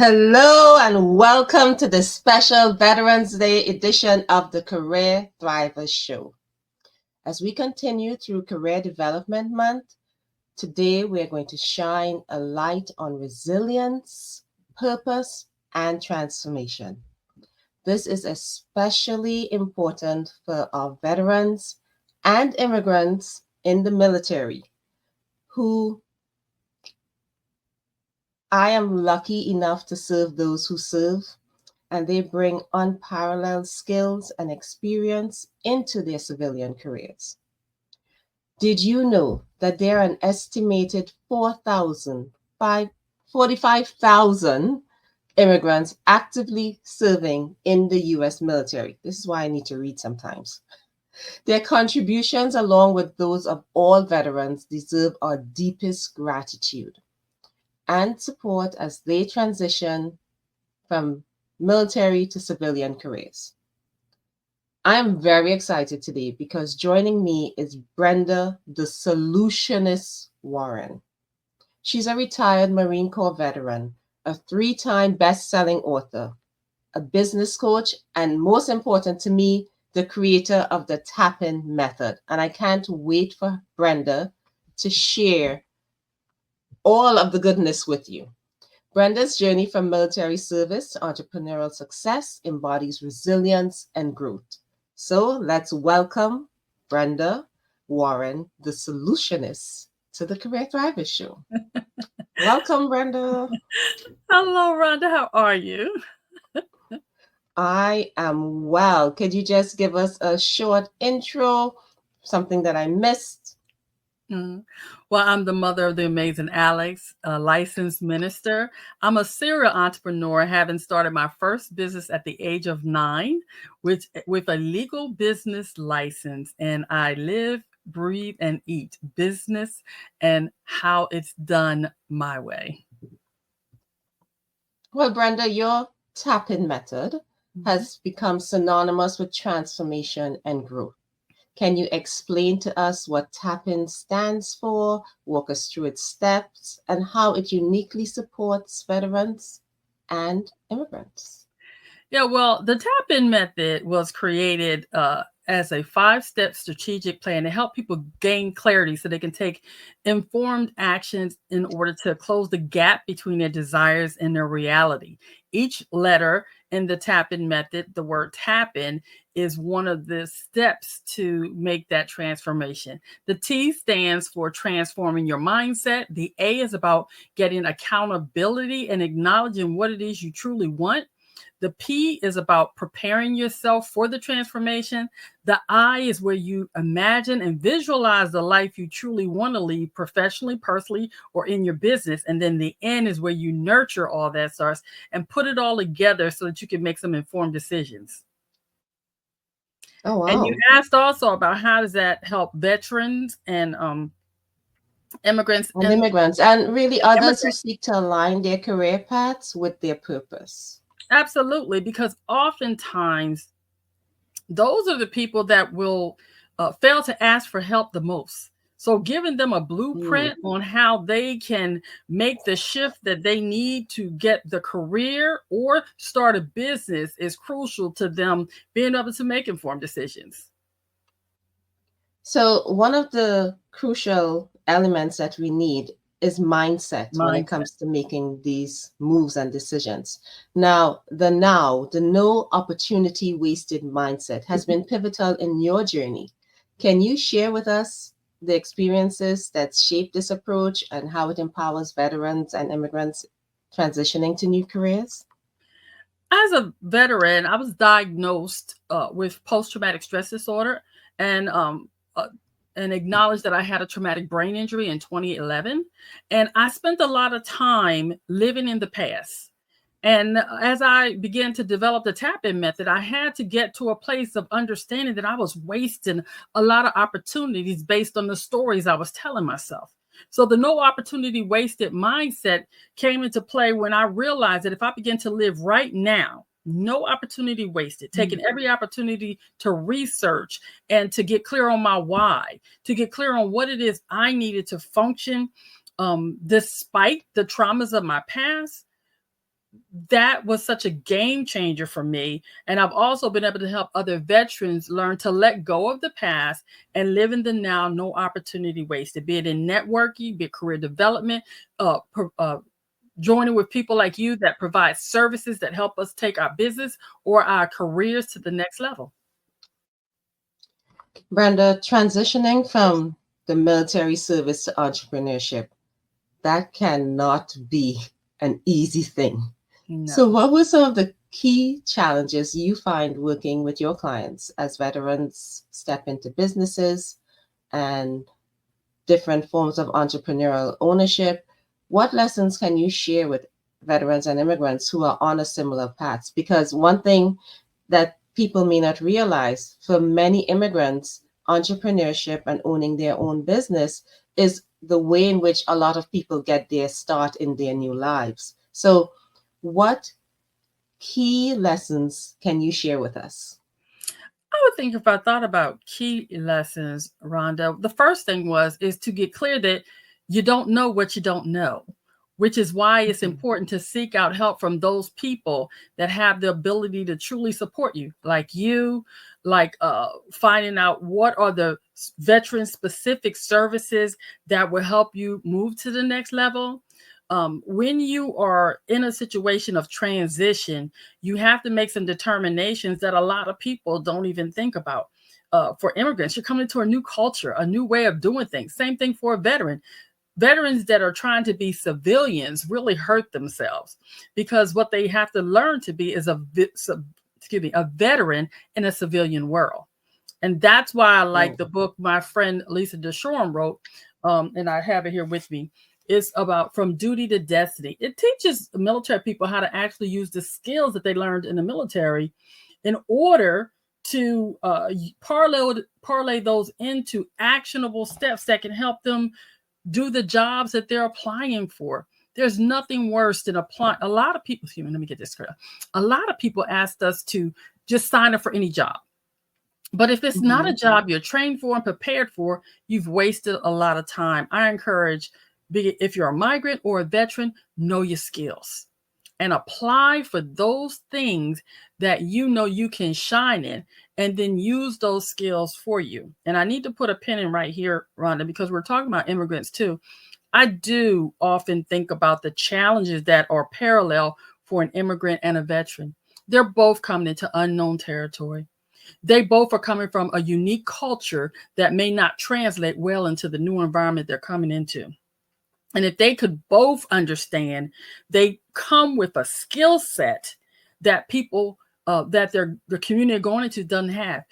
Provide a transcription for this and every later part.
Hello and welcome to the special Veterans Day edition of the Career Thrivers Show. As we continue through Career Development Month, today we're going to shine a light on resilience, purpose, and transformation. This is especially important for our veterans and immigrants in the military who I am lucky enough to serve those who serve, and they bring unparalleled skills and experience into their civilian careers. Did you know that there are an estimated 45,000 immigrants actively serving in the U.S. military? This is why I need to read sometimes. Their contributions, along with those of all veterans, deserve our deepest gratitude and support as they transition from military to civilian careers. I am very excited today because joining me is Brenda, the Solutionist Warren. She's a retired Marine Corps veteran, a 3-time best-selling author, a business coach, and most important to me, the creator of the TAPIN Method. And I can't wait for Brenda to share all of the goodness with you. Brenda's journey from military service to entrepreneurial success embodies resilience and growth. So let's welcome Brenda Warren, the Solutionist, to the Career Thrivers Show. Welcome, Brenda. Hello, Rhonda. How are you? I am well. Could you just give us a short intro, something that I missed? Well, I'm the mother of the amazing Alex, a licensed minister. I'm a serial entrepreneur, having started my first business at the age of 9, with a legal business license. And I live, breathe, and eat business and how it's done my way. Well, Brenda, your TAPIN method has become synonymous with transformation and growth. Can you explain to us what TAPIN stands for, walk us through its steps, and how it uniquely supports veterans and immigrants? Yeah, well, the TAPIN method was created as a 5-step strategic plan to help people gain clarity so they can take informed actions in order to close the gap between their desires and their reality. Each letter in the TAPIN method, the word TAPIN, is one of the steps to make that transformation. The T stands for transforming your mindset. The A is about getting accountability and acknowledging what it is you truly want. The P is about preparing yourself for the transformation. The I is where you imagine and visualize the life you truly want to lead professionally, personally, or in your business. And then the N is where you nurture all that starts and put it all together so that you can make some informed decisions. Oh, wow. And you asked also about how does that help veterans and immigrants. And immigrants, and really others who seek to align their career paths with their purpose. Absolutely, because oftentimes those are the people that will fail to ask for help the most. So giving them a blueprint on how they can make the shift that they need to get the career or start a business is crucial to them being able to make informed decisions. So one of the crucial elements that we need is mindset when it comes to making these moves and decisions. Now, the no opportunity wasted mindset has been pivotal in your journey. Can you share with us the experiences that shaped this approach and how it empowers veterans and immigrants transitioning to new careers? As a veteran, I was diagnosed with post-traumatic stress disorder and acknowledged that I had a traumatic brain injury in 2011. And I spent a lot of time living in the past. And as I began to develop the TAPIN method, I had to get to a place of understanding that I was wasting a lot of opportunities based on the stories I was telling myself. So the no opportunity wasted mindset came into play when I realized that if I begin to live right now, no opportunity wasted, taking every opportunity to research and to get clear on my why, to get clear on what it is I needed to function despite the traumas of my past, that was such a game changer for me. And I've also been able to help other veterans learn to let go of the past and live in the now, no opportunity wasted, be it in networking, be it career development, joining with people like you that provide services that help us take our business or our careers to the next level. Brenda, transitioning from the military service to entrepreneurship, that cannot be an easy thing. No. So what were some of the key challenges you find working with your clients as veterans step into businesses and different forms of entrepreneurial ownership? What lessons can you share with veterans and immigrants who are on a similar path? Because one thing that people may not realize, for many immigrants, entrepreneurship and owning their own business is the way in which a lot of people get their start in their new lives. So what key lessons can you share with us? I would think if I thought about key lessons, Rhonda, the first thing is to get clear that you don't know what you don't know, which is why it's important to seek out help from those people that have the ability to truly support you, like you, like finding out what are the veteran specific services that will help you move to the next level. When you are in a situation of transition, you have to make some determinations that a lot of people don't even think about. For immigrants, you're coming into a new culture, a new way of doing things. Same thing for a veteran. Veterans that are trying to be civilians really hurt themselves because what they have to learn to be is a veteran in a civilian world. And that's why I like the book my friend Lisa DeShorm wrote, and I have it here with me. It's about From Duty to Destiny. It teaches military people how to actually use the skills that they learned in the military in order to parlay those into actionable steps that can help them do the jobs that they're applying for. There's nothing worse than applying. A lot of people, let me get this clear. A lot of people asked us to just sign up for any job. But if it's not a job you're trained for and prepared for, you've wasted a lot of time. I encourage, if you're a migrant or a veteran, know your skills and apply for those things that you know you can shine in, and then use those skills for you. And I need to put a pin in right here, Rhonda, because we're talking about immigrants too. I do often think about the challenges that are parallel for an immigrant and a veteran. They're both coming into unknown territory. They both are coming from a unique culture that may not translate well into the new environment they're coming into. And if they could both understand, they come with a skill set that people that the community going into doesn't have.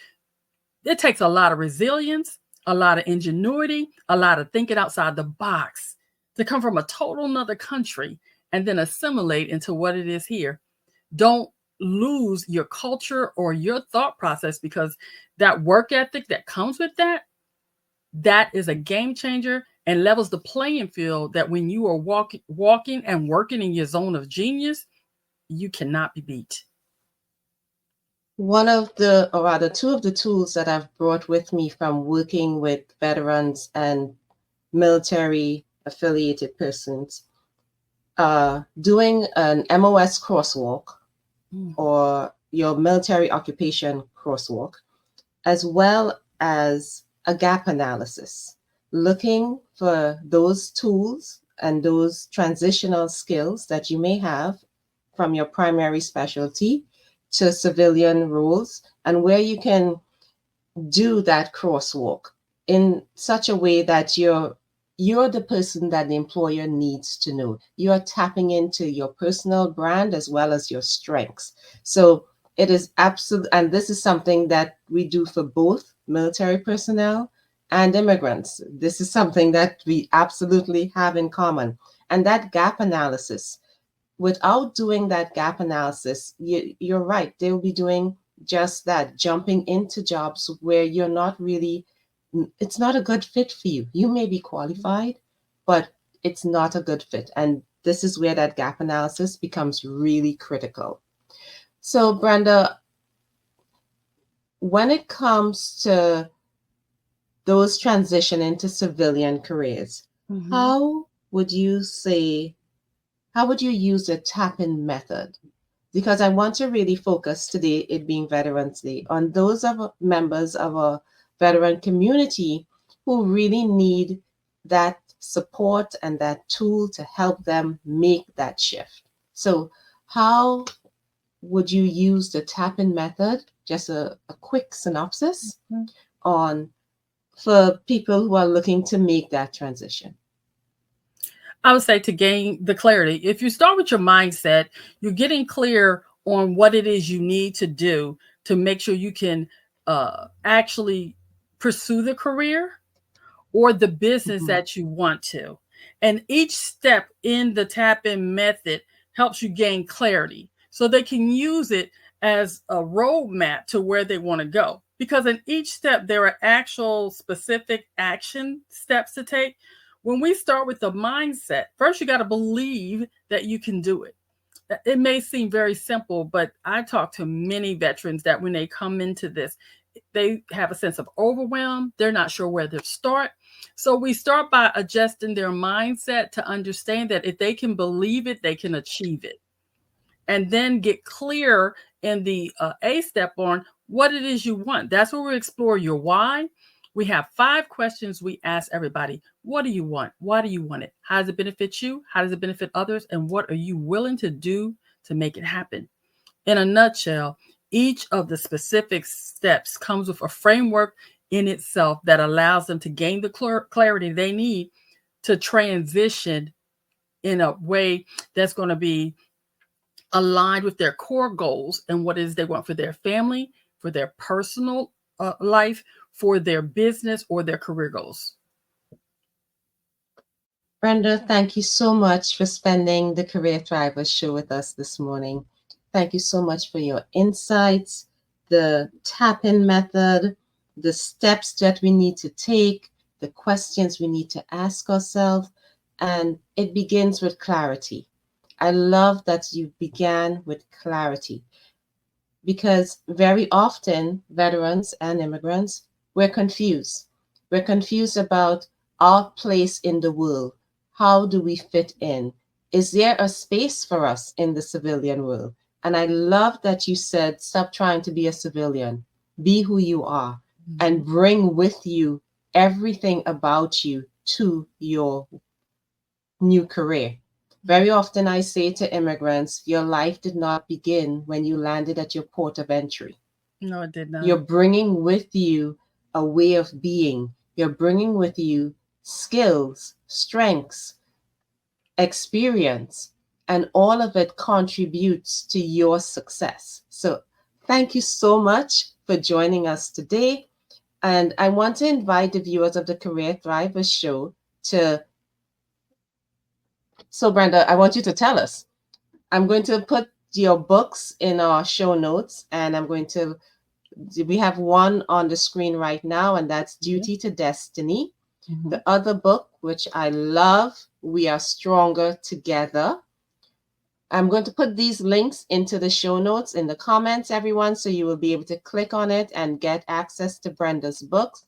It takes a lot of resilience, a lot of ingenuity, a lot of thinking outside the box to come from a total another country and then assimilate into what it is here. Don't lose your culture or your thought process, because that work ethic that comes with that is a game changer and levels the playing field, that when you are walking and working in your zone of genius, you cannot be beat. One of the, or rather two of the tools that I've brought with me from working with veterans and military affiliated persons, doing an MOS crosswalk or your military occupation crosswalk, as well as a gap analysis, looking for those tools and those transitional skills that you may have from your primary specialty to civilian roles, and where you can do that crosswalk in such a way that you're the person that the employer needs to know. You are tapping into your personal brand as well as your strengths. So it is absolute, and this is something that we do for both military personnel and immigrants. This is something that we absolutely have in common. And that gap analysis, without doing that gap analysis, you're right, they will be doing just that, jumping into jobs where you're not really, it's not a good fit for you. You may be qualified, but it's not a good fit. And this is where that gap analysis becomes really critical. So Brenda, when it comes to those transition into civilian careers, how would you say how would you use the TAPIN method? Because I want to really focus today, it being Veterans Day, on those of members of a veteran community who really need that support and that tool to help them make that shift. So how would you use the TAPIN method? Just a quick synopsis on for people who are looking to make that transition. I would say to gain the clarity. If you start with your mindset, you're getting clear on what it is you need to do to make sure you can actually pursue the career or the business that you want to. And each step in the TAPIN method helps you gain clarity so they can use it as a roadmap to where they want to go. Because in each step, there are actual specific action steps to take. When we start with the mindset, first you got to believe that you can do it. It may seem very simple, but I talk to many veterans that when they come into this, they have a sense of overwhelm. They're not sure where to start. So we start by adjusting their mindset to understand that if they can believe it, they can achieve it. And then get clear in the A step on what it is you want. That's where we explore your why. We have 5 questions we ask everybody. What do you want? Why do you want it? How does it benefit you? How does it benefit others? And what are you willing to do to make it happen? In a nutshell, each of the specific steps comes with a framework in itself that allows them to gain the clarity they need to transition in a way that's going to be aligned with their core goals and what it is they want for their family, for their personal life, for their business or their career goals. Brenda, thank you so much for spending the Career Thrivers show with us this morning. Thank you so much for your insights, the TAPIN method, the steps that we need to take, the questions we need to ask ourselves, and it begins with clarity. I love that you began with clarity because very often veterans and immigrants, we're confused. We're confused about our place in the world. How do we fit in? Is there a space for us in the civilian world? And I love that you said, stop trying to be a civilian, be who you are, and bring with you everything about you to your new career. Very often I say to immigrants, your life did not begin when you landed at your port of entry. No, it did not. You're bringing with you a way of being. You're bringing with you skills, strengths, experience, and all of it contributes to your success. So thank you so much for joining us today. And I want to invite the viewers of the Career Thrivers show to. So Brenda, I want you to tell us. I'm going to put your books in our show notes, and we have one on the screen right now, and that's Duty to Destiny. The other book, which I love, We Are Stronger Together. I'm going to put these links into the show notes in the comments, everyone, so you will be able to click on it and get access to Brenda's books.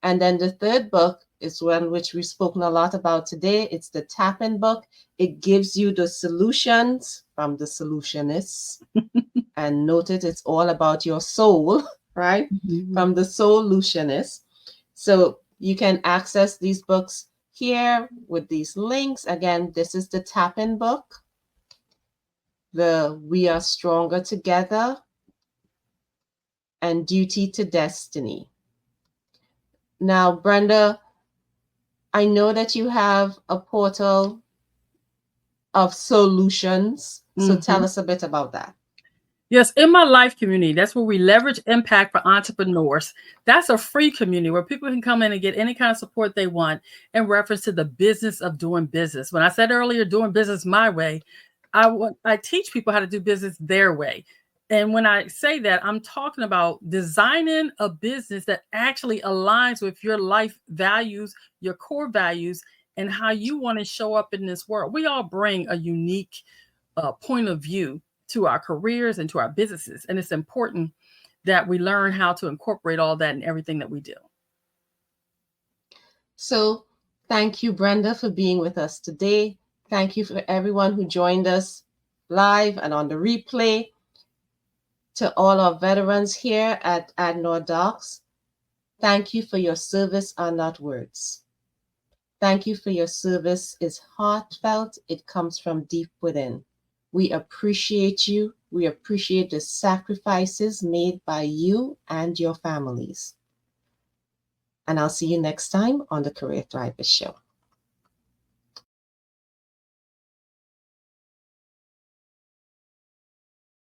And then the third book is one which we've spoken a lot about today. It's the TAPIN book. It gives you the solutions from the solutionists. And notice it's all about your soul, right? From the solutionists. So you can access these books here with these links. Again, this is the TAPIN book, the We Are Stronger Together, and Duty to Destiny. Now, Brenda, I know that you have a portal of solutions. So tell us a bit about that. Yes, in my life community, that's where we leverage impact for entrepreneurs. That's a free community where people can come in and get any kind of support they want in reference to the business of doing business. When I said earlier, doing business my way, I teach people how to do business their way. And when I say that, I'm talking about designing a business that actually aligns with your life values, your core values, and how you want to show up in this world. We all bring a unique point of view to our careers and to our businesses. And it's important that we learn how to incorporate all that in everything that we do. So thank you, Brenda, for being with us today. Thank you for everyone who joined us live and on the replay. To all our veterans here at AdNor Docs, thank you for your service are not words. Thank you for your service is heartfelt. It comes from deep within. We appreciate you. We appreciate the sacrifices made by you and your families. And I'll see you next time on the Career Thrivers Show.